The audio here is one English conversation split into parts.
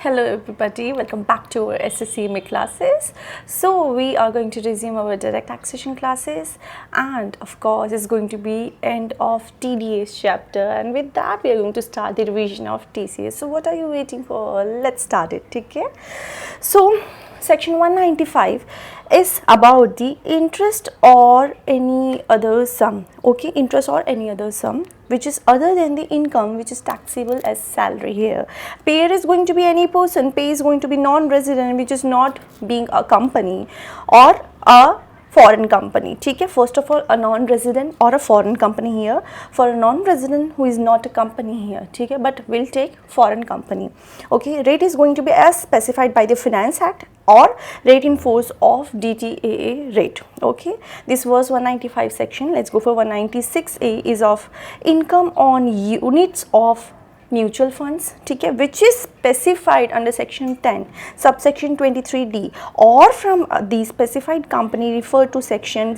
Hello everybody, welcome back to our SSCMA classes. So we are going to resume our direct taxation classes, and of course it's going to be end of TDS chapter, and with that we are going to start the revision of TCS. So what are you waiting for? Let's start it, okay? So section 195 is about the interest or any other sum, okay, interest or any other sum which is other than the income which is taxable as salary. Here payer is going to be any person, pay is going to be non-resident which is not being a company or a foreign company. ठीक है, first of all a non-resident or a foreign company here. For a non-resident who is not a company here, ठीक है, but will take foreign company. Okay, rate is going to be as specified by the Finance Act or rate in force of DTAA rate. Okay, this was 195 section. Let's go for 196A is of income on units of mutual funds, ठीक है, which is specified under section 10 subsection 23D or from the specified company referred to section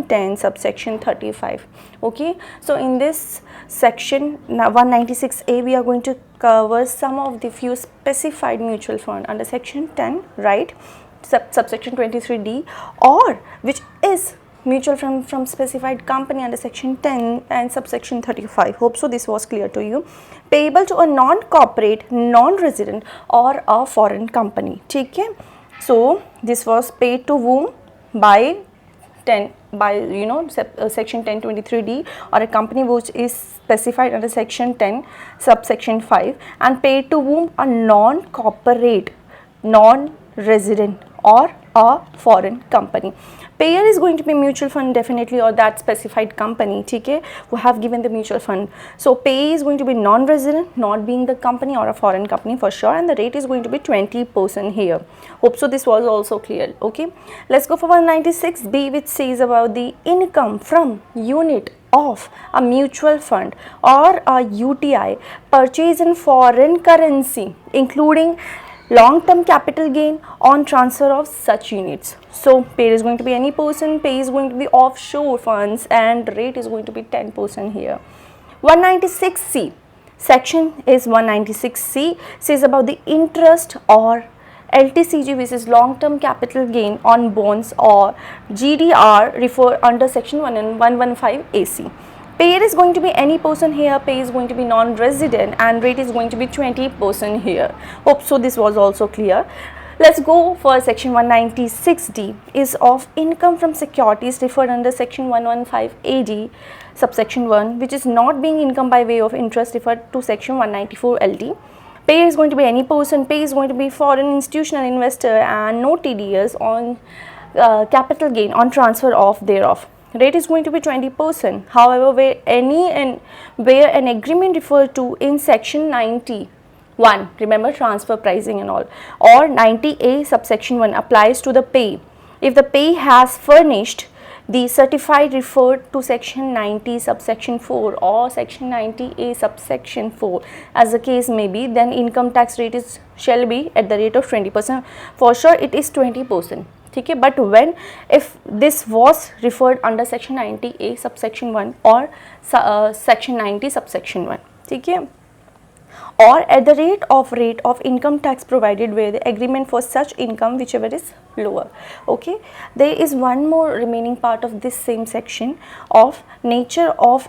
10 subsection 35. Okay, so in this section 196A we are going to cover some of the few specified mutual fund under section 10, right, subsection 23D, or which is mutual fund from specified company under section 10 and subsection 35. Hope so this was clear to you. Payable to a non-corporate, non-resident or a foreign company, ठीक है. So this was paid to whom? By section 1023D or a company which is specified under section 10 subsection 5, and paid to whom? A non-corporate, non-resident or a foreign company. Payer is going to be mutual fund definitely or that specified company, ठीक है, who have given the mutual fund. So pay is going to be non-resident, not being the company or a foreign company for sure, and the rate is going to be 20% here. Hope so this was also clear. Okay, let's go for 196B, which says about the income from unit of a mutual fund or a UTI purchase in foreign currency, including long-term capital gain on transfer of such units. So payer is going to be any person, pay is going to be offshore funds, and rate is going to be 10% here. 196C, section is 196C, says about the interest or LTCG, which is long-term capital gain on bonds, or GDR refer under section 115 AC. Payer is going to be any person here, pay is going to be non-resident, and rate is going to be 20% here. Hope so this was also clear. Let's go for section 196D is of income from securities referred under section 115 AD subsection 1, which is not being income by way of interest referred to section 194 LD. Payer is going to be any person, pay is going to be foreign institutional investor, and no TDS on capital gain on transfer of thereof. Rate is going to be 20%. However, where an agreement referred to in section 91, remember transfer pricing and all, or 90A subsection 1 applies to the pay if the pay has furnished the certified referred to section 90 subsection 4 or section 90A subsection 4 as the case may be, then income tax rate shall be at the rate of 20%. For sure it is 20%. ठीक है, but when if this was referred under section 90A subsection 1 or section 90 subsection 1, ठीक है, or at the rate of income tax provided where the agreement for such income whichever is lower. Okay, there is one more remaining part of this same section of nature of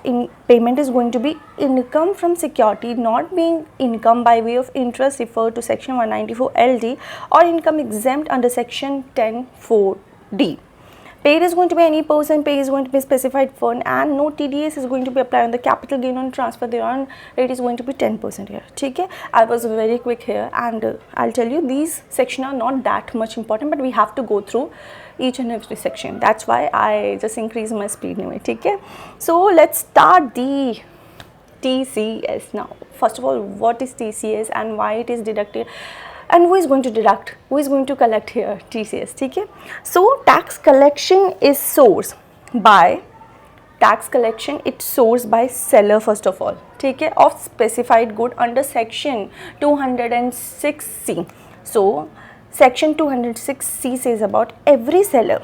payment is going to be income from security not being income by way of interest referred to section 194 LD or income exempt under section 10(4)D. Payer is going to be any person, pay is going to be specified fund, and no TDS is going to be applied on the capital gain on transfer thereon. Rate is going to be 10% here. ठीक है, I was very quick here, and I'll tell you these sections are not that much important, but we have to go through each and every section. That's why I just increase my speed anyway. ठीक है, so let's start the TCS now. First of all, what is TCS and why it is deducted? And who is going to deduct, who is going to collect here? TCS, ठीक है. So tax collection is sourced by seller first of all, ठीक है, of specified good under section 206C. So section 206C says about every seller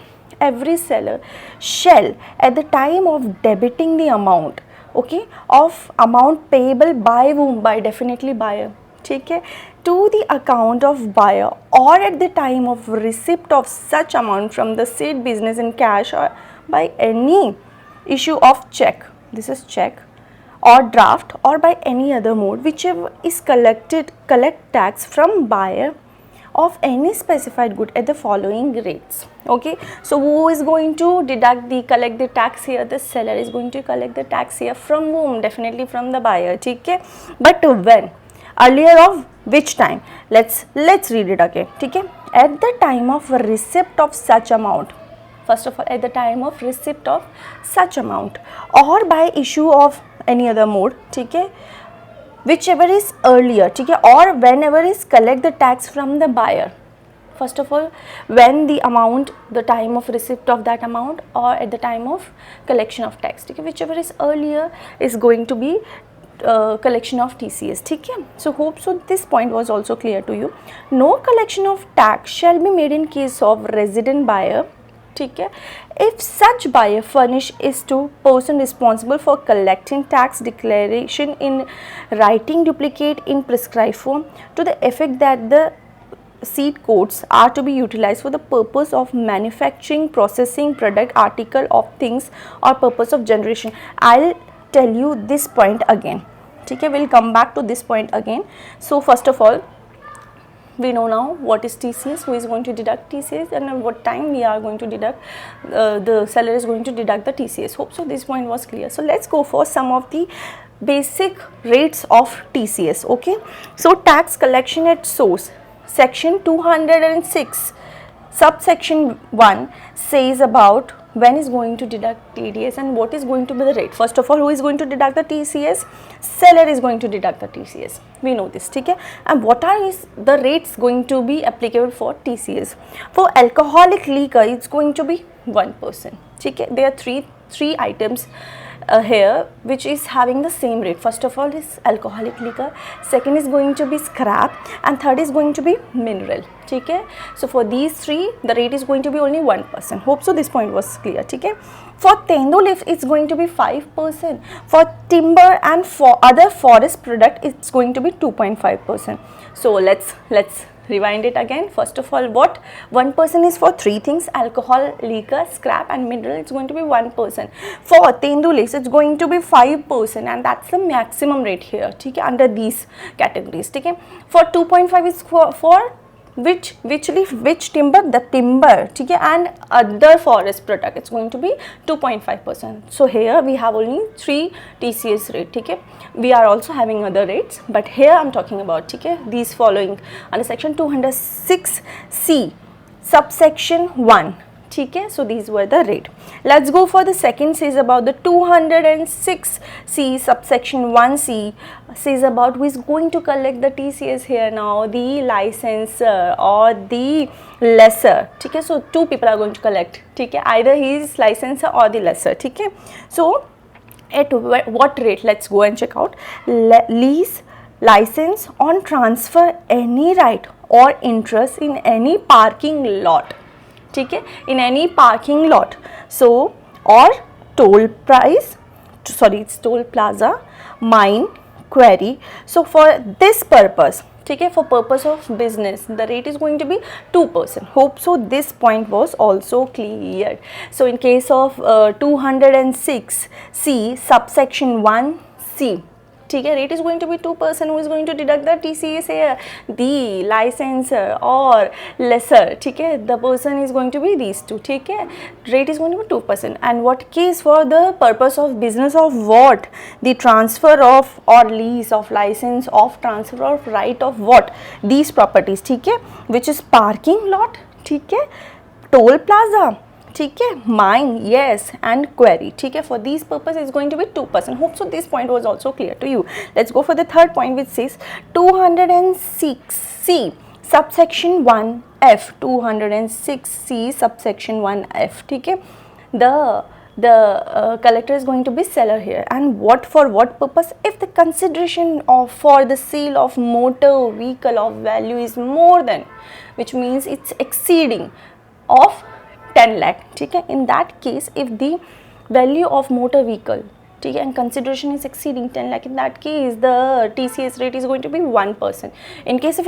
shall at the time of debiting the amount, okay, of amount payable by whom? By definitely buyer, ठीक है, to the account of buyer or at the time of receipt of such amount from the said business in cash or by any issue of check, this is check, or draft or by any other mode whichever is collect tax from buyer of any specified good at the following rates. Okay, so who is going to collect the tax here? The seller is going to collect the tax here. From whom? Definitely from the buyer. ठीक है, but when? Earlier of which time? Let's read it again. ठीक है, at the time of receipt of such amount. First of all, at the time of receipt of such amount or by issue of any other mode. ठीक है, whichever is earlier, ठीक है, or whenever is collect the tax from the buyer. First of all, when the amount, the time of receipt of that amount or at the time of collection of tax, ठीक है, whichever is earlier is going to be collection of TCS. ठीक है, so hope so this point was also clear to you. No collection of tax shall be made in case of resident buyer. ठीक है, if such buyer furnish is to person responsible for collecting tax declaration in writing duplicate in prescribed form to the effect that the seed codes are to be utilized for the purpose of manufacturing, processing, product, article of things or purpose of generation. I'll tell you this point again. ठीक है, we'll come back to this point again. So first of all, we know now what is TCS, who is going to deduct TCS, and at what time we are going to deduct, the seller is going to deduct the TCS. Hope so this point was clear. So let's go for some of the basic rates of TCS. Okay, so tax collection at source, section 206 subsection 1 says about when is going to deduct TDS and what is going to be the rate. First of all, who is going to deduct the TCS? Seller is going to deduct the TCS. We know this, ठीक है, and what are the rates going to be applicable for TCS? For alcoholic liquor, it's going to be 1%. ठीक है, there are three items here which is having the same rate. First of all is alcoholic liquor, second is going to be scrap, and third is going to be mineral. ठीक है, so for these three the rate is going to be only 1%. Hope so this point was clear. ठीक है, for tendo leaf it's going to be 5%, for timber and for other forest product it's going to be 2.5%. so let's rewind it again. First of all, what 1% is for three things: alcohol, liquor, scrap and mineral. It's going to be 1%. For tendu leaves it's going to be 5%, and that's the maximum rate here, ठीक है, under these categories. ठीक है, for 2.5 is for which leaf, which timber? The timber, ठीक है, and other forest product it's going to be 2.5%. so here we have only 3 TCS rate. ठीक है, we are also having other rates, but here I'm talking about, ठीक है, these following under section 206C subsection 1. ठीक है, so these were the rate. Let's go for the second says about the 206C subsection 1C says about who is going to collect the TCS here now, the licensor or the lessor. ठीक है, so two people are going to collect. ठीक है, either he is licensor or the lessor. ठीक है, so at what rate? Let's go and check out. Lease, license on transfer any right or interest in any parking lot. ठीक है, in any parking lot. So or toll price, sorry, it's toll plaza, mine, quarry. So for this purpose, ठीक है, for purpose of business the rate is going to be 2%. Hope so this point was also clear. So in case of 206C subsection 1C, ठीक है, rate is going to be 2%. Who is going to deduct the TCS here? The licensor or lessor. ठीक है, the person is going to be these two. ठीक है, rate is going to be 2%. and what case? For the purpose of business of what? The transfer of or lease of license of transfer of right of what? These properties. ठीक है, which is parking lot, ठीक है, toll plaza, ठीक है, mine, yes, and query. ठीक है, for these purpose is going to be 2%. Hope so this point was also clear to you. Let's go for the third point, which says 206C subsection 1F. 206C subsection 1F. ठीक है, the collector is going to be seller here, and what for what purpose? If the consideration of for the sale of motor vehicle of value is more than, which means it's exceeding of 10 lakh. ठीक है, in that case if the value of motor vehicle ठीक है, and consideration is exceeding 10 lakh, in that case the TCS rate is going to be 1%. In case if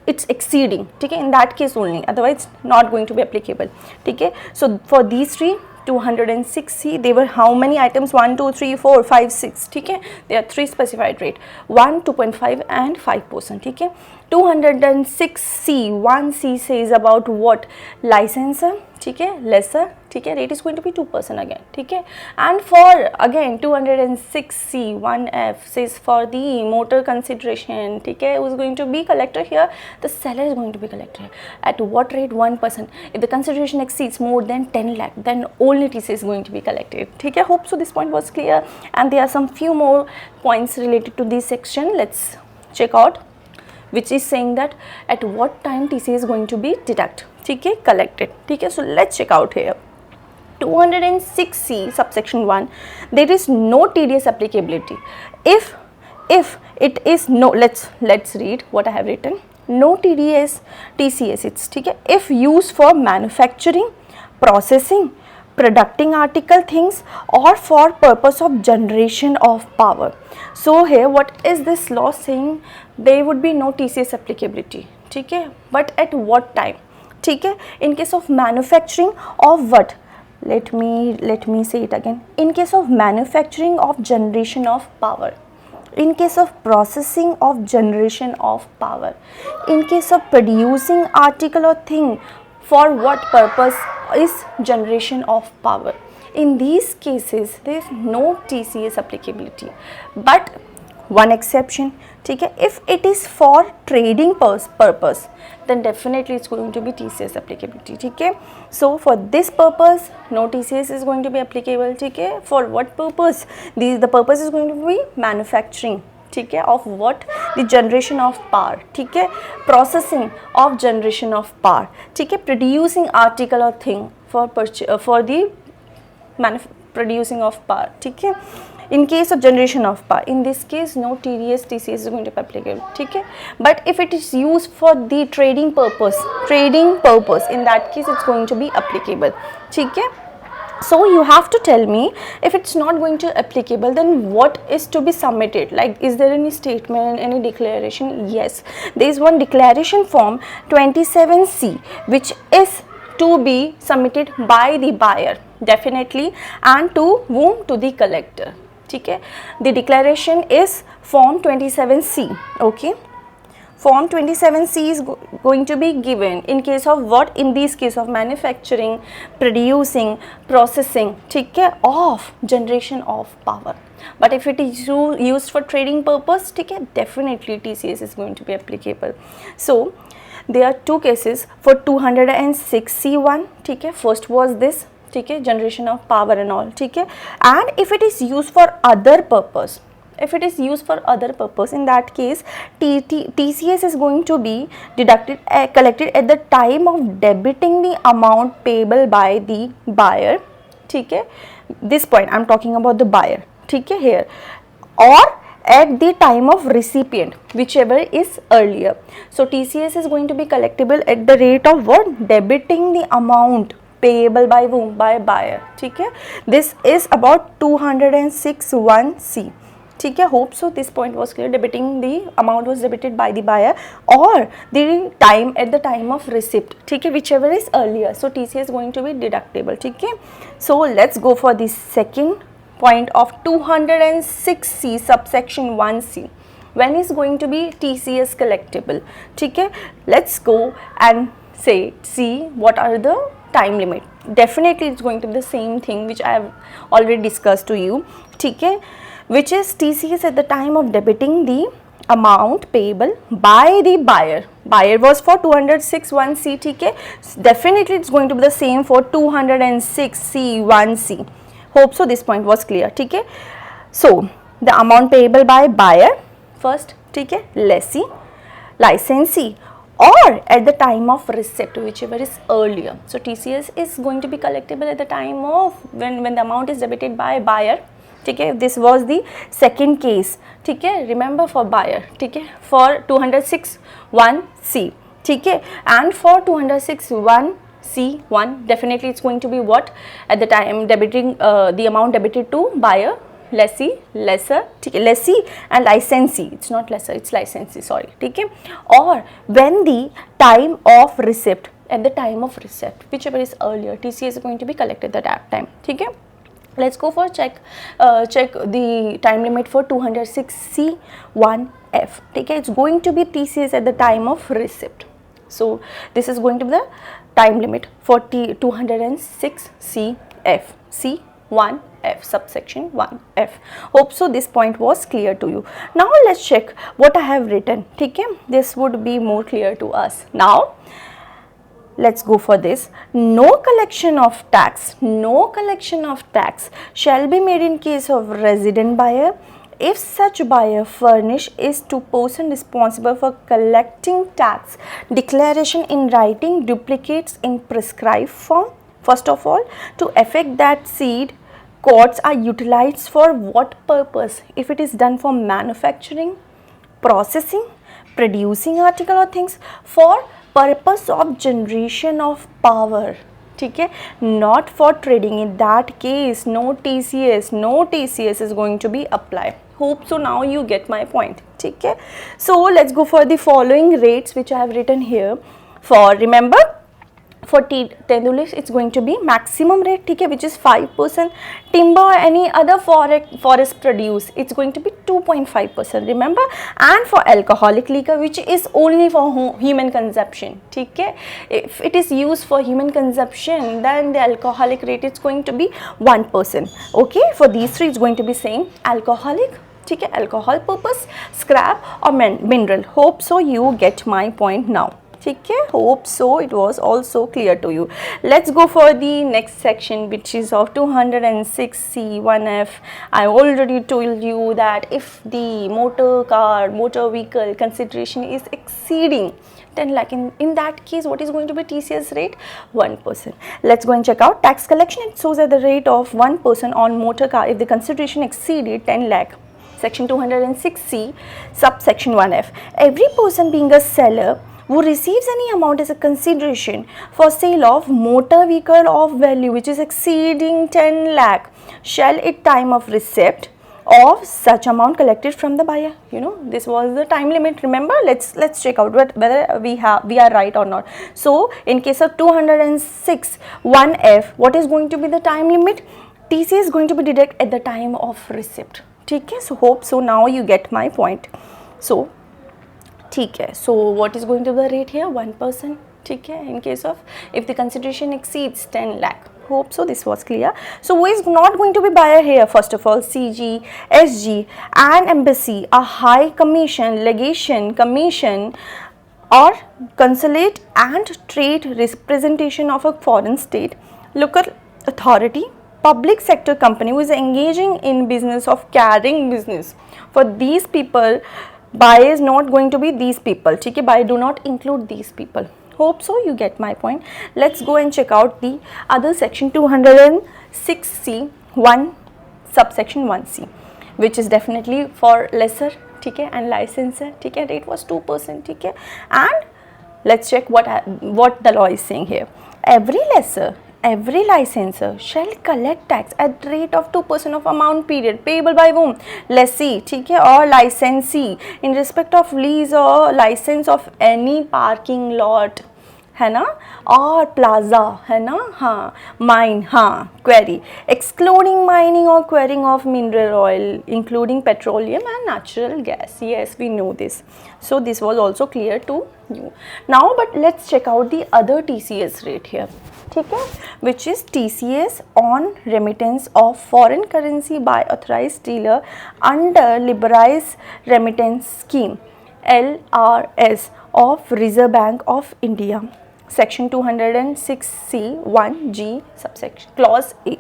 it's exceeding, ठीक है, in that case only, otherwise not going to be applicable, ठीक है. So for these three 206C, they were how many items? 1 2 3 4 5 6, ठीक है. There are three specified rate, 1, 2.5 and 5%, ठीक है. 206C 1C says about what? Licensor, ठीक है, lessor, ठीक है, rate is going to be 2% again, ठीक है. And for again 206C 1F says for the motor consideration, ठीक है, who is going to be collector here? The seller is going to be collector. At what rate? 1%. If the consideration exceeds more than 10 lakh, then only TC is going to be collected, ठीक है. Hope so this point was clear, and there are some few more points related to this section. Let's check out, which is saying that at what time TC is going to be deduct, ठीक है, collected, ठीक है. So let's check out here. 206C subsection 1, there is no TDS applicability if it is no, let's read what I have written. No TDS TCS, it's ठीक है, if used for manufacturing, processing, producing article things, or for purpose of generation of power. So here what is this law saying? There would be no TCS applicability, ठीक है, but at what time, ठीक है. In case of manufacturing of what? Let me say it again. In case of manufacturing of generation of power, in case of processing of generation of power, in case of producing article or thing, for what purpose is generation of power. In these cases there is no TCS applicability, but one exception, ठीक है, if it is for trading purpose, then definitely it's going to be TCS applicability, ठीक है. So for this purpose no TCS is going to be applicable, ठीक है. For what purpose? The purpose is going to be manufacturing, ठीक है, of what? The generation of power, ठीक है, processing of generation of power, ठीक है, producing article or thing for the producing of power, ठीक है. In case of generation of power, in this case no TDS TCS is going to be applicable, ठीक है. But if it is used for the trading purpose, in that case it's going to be applicable, ठीक है. So you have to tell me, if it's not going to applicable, then what is to be submitted? Like, is there any statement, any declaration? Yes, there is one declaration form 27C which is to be submitted by the buyer, definitely, and to whom? To the collector, ठीक है. The declaration is form 27C, okay. Form 27C is going to be given in case of what? In this case of manufacturing, producing, processing, ठीक है, of generation of power. But if it is used for trading purpose, ठीक है, definitely TCS is going to be applicable. So there are two cases for 206C1, ठीक है. First was this, ठीक है, generation of power and all, ठीक है. And if it is used for other purpose, in that case TCS is going to be collected at the time of debiting the amount payable by the buyer, ठीक है. This point I am talking about the buyer, ठीक है, here, or at the time of recipient, whichever is earlier. So TCS is going to be collectible at the rate of what? Debiting the amount payable by whom? By buyer, ठीक है. This is about 206(1)(c), ठीक है. Hope so this point was clear. Debiting, the amount was debited by the buyer, or the time at the time of receipt, ठीक है, whichever is earlier. So TCS is going to be deductible, ठीक है. So let's go for the second point of 206C subsection 1C. When is going to be TCS collectible, ठीक है. Let's go and see what are the time limit. Definitely it's going to be the same thing which I have already discussed to you, ठीक है, which is TCS at the time of debiting the amount payable by the buyer. Buyer was for 206(1)(c), ठीक है. Definitely it's going to be the same for 206(c)(1)(c). Hope so this point was clear, ठीक है. So the amount payable by buyer first, ठीक है, lessee, licensee, or at the time of receipt, whichever is earlier. So TCS is going to be collectible at the time of when the amount is debited by buyer, ठीक है. This was the second case, ठीक है, remember, for buyer, ठीक है, for 206(1)(c), ठीक है. And for 206(1)(c)(1), definitely it's going to be what? At the time debiting the amount debited to buyer lessee, lessor, ठीक है, lessee and licensee, it's not lessor, it's licensee, sorry, ठीक है, or when the time of receipt, at the time of receipt, whichever is earlier, TCS is going to be collected at that time, ठीक है. Let's go for check the time limit for 206C1F, ठीक है, it's going to be TCS at the time of receipt. So this is going to be the time limit for 206CF, C1F, subsection 1F. Hope so this point was clear to you. Now let's check what I have written, ठीक है, this would be more clear to us. Now let's go for this. No collection of tax shall be made in case of resident buyer if such buyer furnish is to person responsible for collecting tax declaration in writing duplicates in prescribed form. First of all, to effect that said codes are utilized for what purpose? If it is done for manufacturing, processing, producing article or things, for purpose of generation of power, ठीक है, not for trading. In that case, no TCS is going to be applied. Hope so now you get my point, ठीक है. So let's go for the following rates which I have written here. For remember, for tendulis it's going to be maximum rate, ठीक है, which is 5%. Timber or any other forest produce, it's going to be 2.5%, remember. And for alcoholic liquor, which is only for human consumption, ठीक है, if it is used for human consumption, then the alcoholic rate is going to be 1%. Okay, for these three it's going to be same, alcoholic, ठीक है, alcohol purpose, scrap or mineral. Hope so you get my point now, ठीक है. Hope so it was also clear to you. Let's go for the next section, which is of 206C1F. I already told you that if the motor vehicle consideration is exceeding 10 lakh, in that case what is going to be TCS rate? 1%. Let's go and check out tax collection. It shows at the rate of 1% on motor car if the consideration exceeded 10 lakh. Section 206C, subsection 1F. Every person being a seller who receives any amount as a consideration for sale of motor vehicle of value which is exceeding 10 lakh shall at time of receipt of such amount collected from the buyer. You know, this was the time limit, remember. Let's check out whether we are right or not. So in case of 206 1F, what is going to be the time limit? TC is going to be deducted at the time of receipt, ठीक है. So hope so now you get my point. So ठीक है, so what is going to be the rate here? 1%, ठीक है, in case of if the consideration exceeds 10 lakh. Hope so this was clear. So who is not going to be buyer here? First of all, CG, SG and embassy, a high commission, legation, commission or consulate and trade representation of a foreign state, local authority, public sector company who is engaging in business of carrying business. For these people, buy is not going to be these people, ठीक है, buy do not include these people. Hope so you get my point. Let's go and check out the other section 206C1 subsection 1C, which is definitely for lessor, ठीक है, and licensor, ठीक है, rate was 2%, ठीक है. And let's check what the law is saying here. Every licensor shall collect tax at rate of 2% of amount period payable by whom? Lessee, ठीक है, or licensee in respect of lease or license of any parking lot, है ना, और plaza, है ना, हाँ, mine, हाँ, query, excluding mining or quarrying of mineral oil, including petroleum and natural gas. Yes, we know this. So this was also clear to you. Now, but let's check out the other TCS rate here, ठीक है, which is TCS on remittance of foreign currency by authorized dealer under liberalized remittance scheme, LRS, of Reserve Bank of India. Section 206C1G subsection clause A.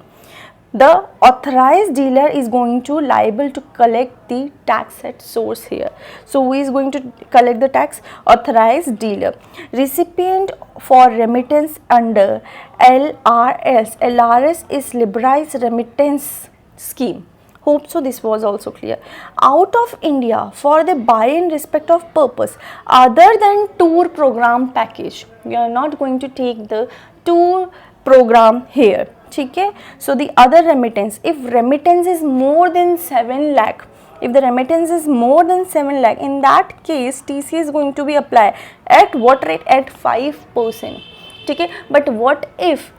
The authorized dealer is going to liable to collect the tax at source here. So who is going to collect the tax? Authorized dealer. Recipient for remittance under LRS. LRS is liberalized remittance scheme. Hope so this was also clear. Out of India for the buy in respect of purpose other than tour program package. We are not going to take the tour program here. Okay, so the other remittance, if remittance is more than 7 lakh, if the remittance is more than 7 lakh, in that case TCS is going to be applied at what rate? At 5%. Okay, but what if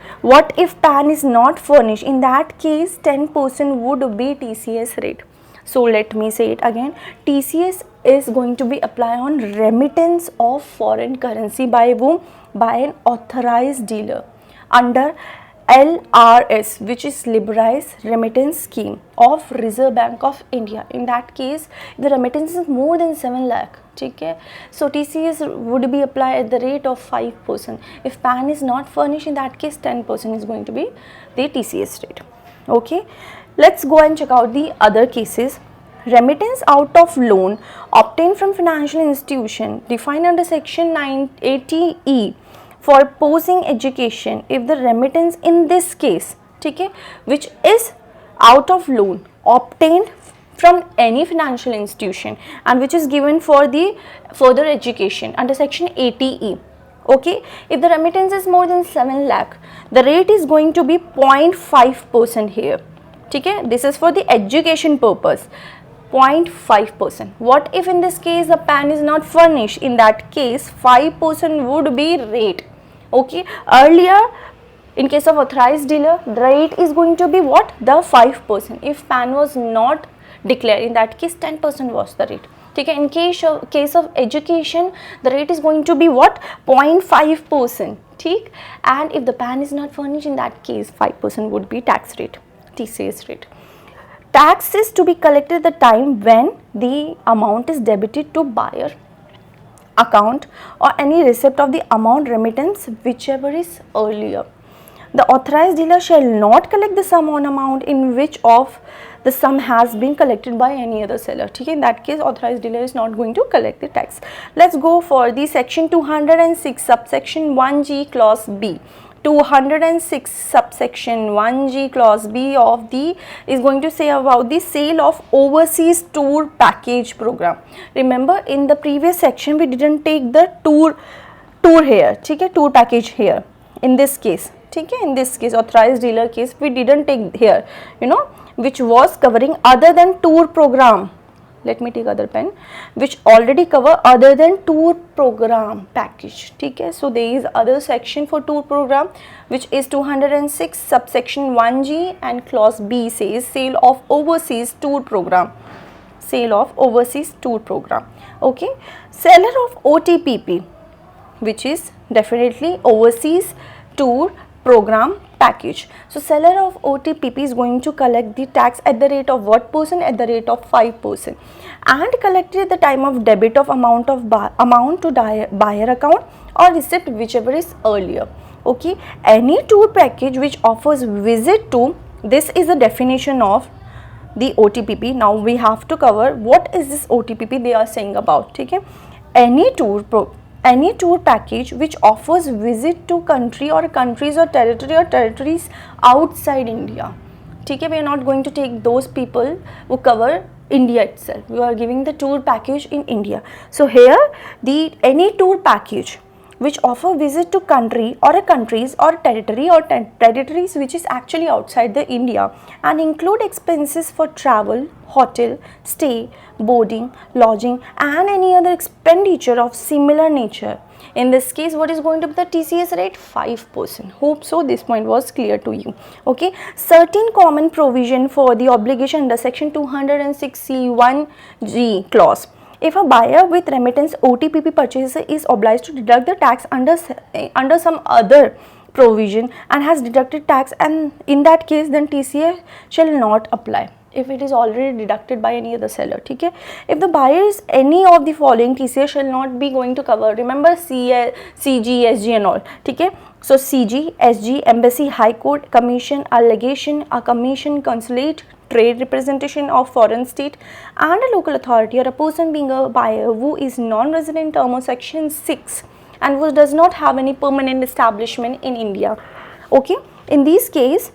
PAN is not furnished? In that case 10% would be TCS rate. So let me say it again, TCS is going to be applied on remittance of foreign currency by whom? By an authorized dealer under LRS, which is Liberalized Remittance Scheme of Reserve Bank of India. In that case, the remittance is more than 7 lakh. Okay, so TCS would be applied at the rate of 5%. If PAN is not furnished, in that case 10% is going to be the TCS rate. Okay, let's go and check out the other cases. Remittance out of loan obtained from financial institution defined under section 980E for posing education. If the remittance in this case, okay, which is out of loan obtained from any financial institution and which is given for the further education under section 80E. Okay, if the remittance is more than 7 lakh, the rate is going to be 0.5% here. Okay, this is for the education purpose. 0.5%. What if in this case the PAN is not furnished? In that case 5% would be rate. Okay, earlier in case of authorized dealer, the rate is going to be what? The 5%. If PAN was not declared, in that case 10% was the rate. Okay, in case of education, the rate is going to be what? 0.5%. Okay, and if the PAN is not furnished, in that case 5% would be tax rate, TCS rate. Tax is to be collected at the time when the amount is debited to buyer account or any receipt of the amount remittance, whichever is earlier. The authorized dealer shall not collect the sum on amount in which of the sum has been collected by any other seller. In that case, authorized dealer is not going to collect the tax. Let's go for the section 206 subsection 1G clause B. 206 subsection 1G clause B of the is going to say about the sale of overseas tour package program. Remember, in the previous section we didn't take the tour here, okay, tour package here. In this case, okay, in this case authorized dealer case, we didn't take here, you know, which was covering other than tour program. Let me take other pen, which already cover other than tour program package. Okay, so there is other section for tour program, which is 206 subsection 1G, and clause B says sale of overseas tour program. Sale of overseas tour program. Okay, seller of OTPP, which is definitely overseas tour program package. So seller of OTPP is going to collect the tax at the rate of what percent? At the rate of 5%, and collected at the time of debit of amount to buyer account or receipt, whichever is earlier. Okay, any tour package which offers visit to, this is the definition of the OTPP. Now we have to cover what is this OTPP they are saying about. Okay, any tour package which offers visit to country or countries or territories outside India. Okay, we are not going to take those people who cover India itself. We are giving the tour package in India. So here any tour package which offer visit to country or countries or territories which is actually outside the India and include expenses for travel, hotel, stay, boarding, lodging and any other expenditure of similar nature. In this case, what is going to be the TCS rate? 5%. Hope so this point was clear to you. Okay, certain common provision for the obligation under section 206C1G clause. If a buyer with remittance OTPP purchaser is obliged to deduct the tax under some other provision and has deducted tax, and in that case then TCS shall not apply if it is already deducted by any other seller. Okay, if the buyer is any of the following, TCS shall not be going to cover. Remember CG, SG and all. Okay, so CG, SG, embassy, high court, commission, a legation, a commission, consulate, trade representation of foreign state and a local authority, or a person being a buyer who is non-resident term of section 6 and who does not have any permanent establishment in India. Okay, in this case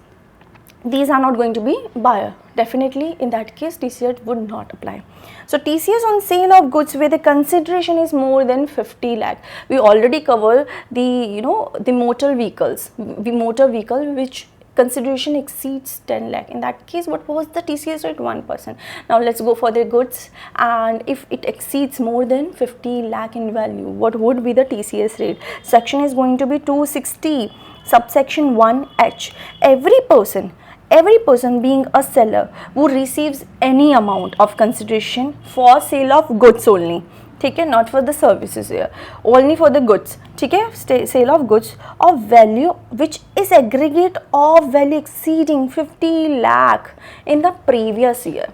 these are not going to be buyer. Definitely in that case TCS would not apply. So TCS on sale of goods where the consideration is more than 50 lakh. We already cover the the motor vehicles, the motor vehicle which consideration exceeds 10 lakh. In that case, what was the TCS rate? 1%. Now let's go for the goods, and if it exceeds more than 50 lakh in value, what would be the TCS rate? Section is going to be 260 subsection 1H. Every person being a seller who receives any amount of consideration for sale of goods only, ठीक है, not for the services here, only for the goods, ठीक है, sale of goods of value which is aggregate of value exceeding 50 lakh in the previous year.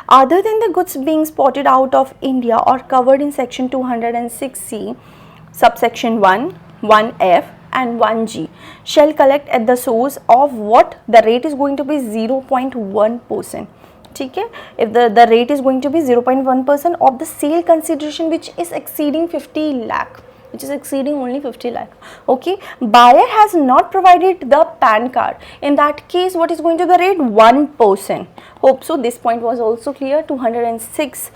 Other than the goods being spotted out of India or covered in section 206C subsection 1, 1F and 1G shall collect at the source of what the rate is going to be 0.1%. ठीक है, if the rate is going to be 0.1% of the sale consideration which is exceeding 50 lakh, which is exceeding only 50 lakh. Okay, buyer has not provided the PAN card. In that case, what is going to be the rate? 1%. Hope so this point was also clear. 260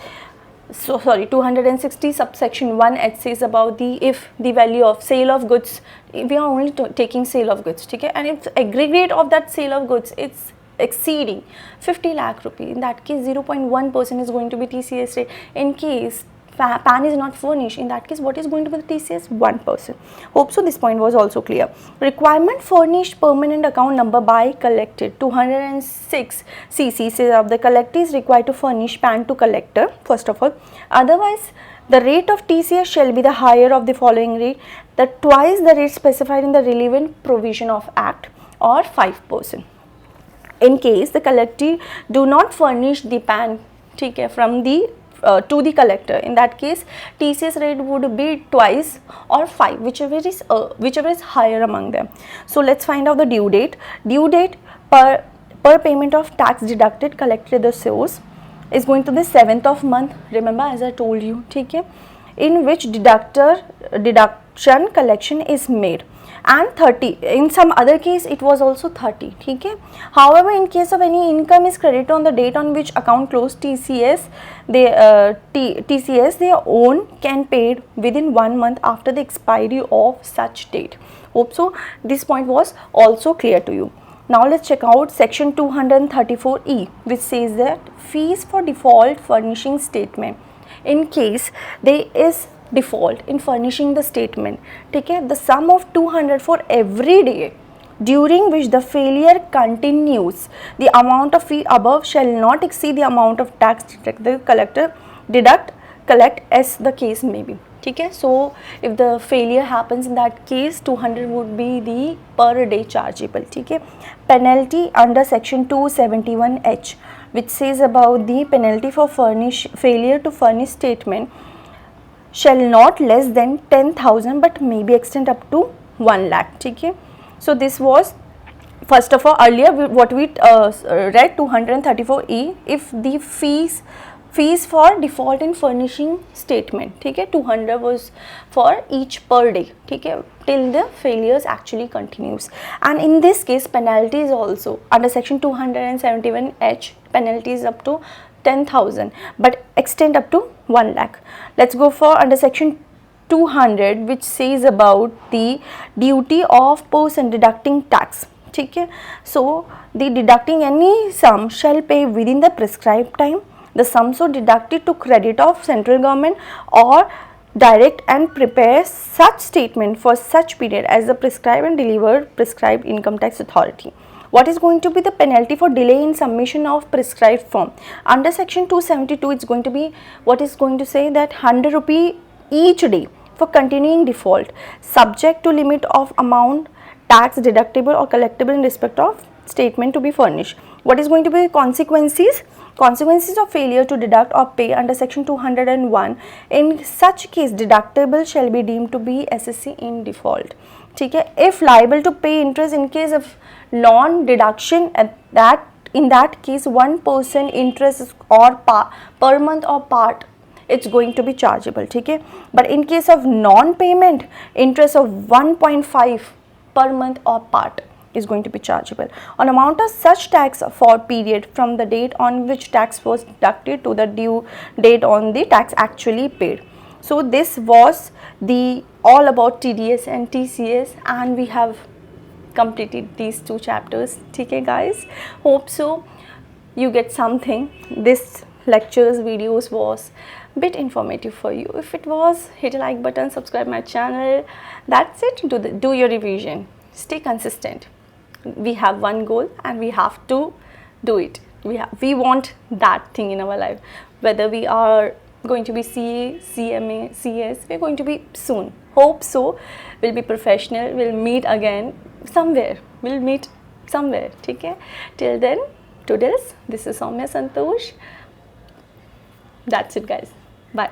subsection 1 it says about the if the value of sale of goods, we are only taking sale of goods, okay, and if aggregate of that sale of goods it's exceeding 50 lakh rupee, in that case 0.1% is going to be TCS rate. In case PAN is not furnished, in that case what is going to be the TCS? 1%. Hope so this point was also clear. Requirement furnished permanent account number by collected. 206 CC says of the collector is required to furnish PAN to collector first of all. Otherwise the rate of TCS shall be the higher of the following rate, that twice the rate specified in the relevant provision of Act, or 5%. In case the collector do not furnish the PAN, ठीक है, from the to the collector, in that case TCS rate would be twice or 5, whichever is higher among them. So let's find out the due date. Due date per payment of tax deducted collected at the source is going to be 7th of month. Remember, as I told you, ठीक है, in which deduction collection is made, and 30. In some other case it was also 30, ठीक है. However, in case of any income is credited on the date on which account closed, TCS their own can paid within 1 month after the expiry of such date. Hope so this point was also clear to you. Now let's check out section 234E, which says that fees for default furnishing statement. In case there is default in furnishing the statement, ठीक है, the sum of 200 for every day during which the failure continues, the amount of fee above shall not exceed the amount of tax the collector collect as the case may be. ठीक है, so if the failure happens, in that case 200 would be the per day chargeable. ठीक है, penalty under section 271H, which says about the penalty for failure to furnish statement shall not less than 10,000 but may be extended up to 1 lakh. ठीक है, so this was first of all earlier what we read 234E. if the fees for default in furnishing statement, ठीक है, 200 was for each per day, ठीक है, till the failures actually continues. And in this case penalty is also under section 271H, penalty is up to 10,000 but extend up to 1 lakh. Let's go for under section 200, which says about the duty of person deducting tax. ठीक है, so the deducting any sum shall pay within the prescribed time. The sum so deducted to credit of central government or direct and prepare such statement for such period as the prescribed and delivered prescribed income tax authority. What is going to be the penalty for delay in submission of prescribed form? Under section 272 it's going to be, what is going to say that 100 rupee each day for continuing default, subject to limit of amount tax deductible or collectible in respect of statement to be furnished. What is going to be the consequences? Consequences of failure to deduct or pay under section 201. In such case deductible shall be deemed to be SSC in default. ठीक है, if liable to pay interest in case of non deduction, in that case 1% interest or per month or part it's going to be chargeable. ठीक है, but in case of non payment, interest of 1.5 per month or part is going to be chargeable on amount of such tax for period from the date on which tax was deducted to the due date on the tax actually paid. So this was the all about TDS and TCS, and we have completed these 2 chapters. Okay guys, hope so you get something. This lectures videos was bit informative for you. If it was, hit a like button, subscribe my channel. That's it. Do your revision, stay consistent. We have one goal and we have to do it. We want that thing in our life, whether we are going to be CA, CMA, CS, we're going to be soon. Hope so. We'll be professional. We'll meet again somewhere. We'll meet somewhere. Okay? Till then, toodles. This is Soumya Santosh. That's it guys. Bye.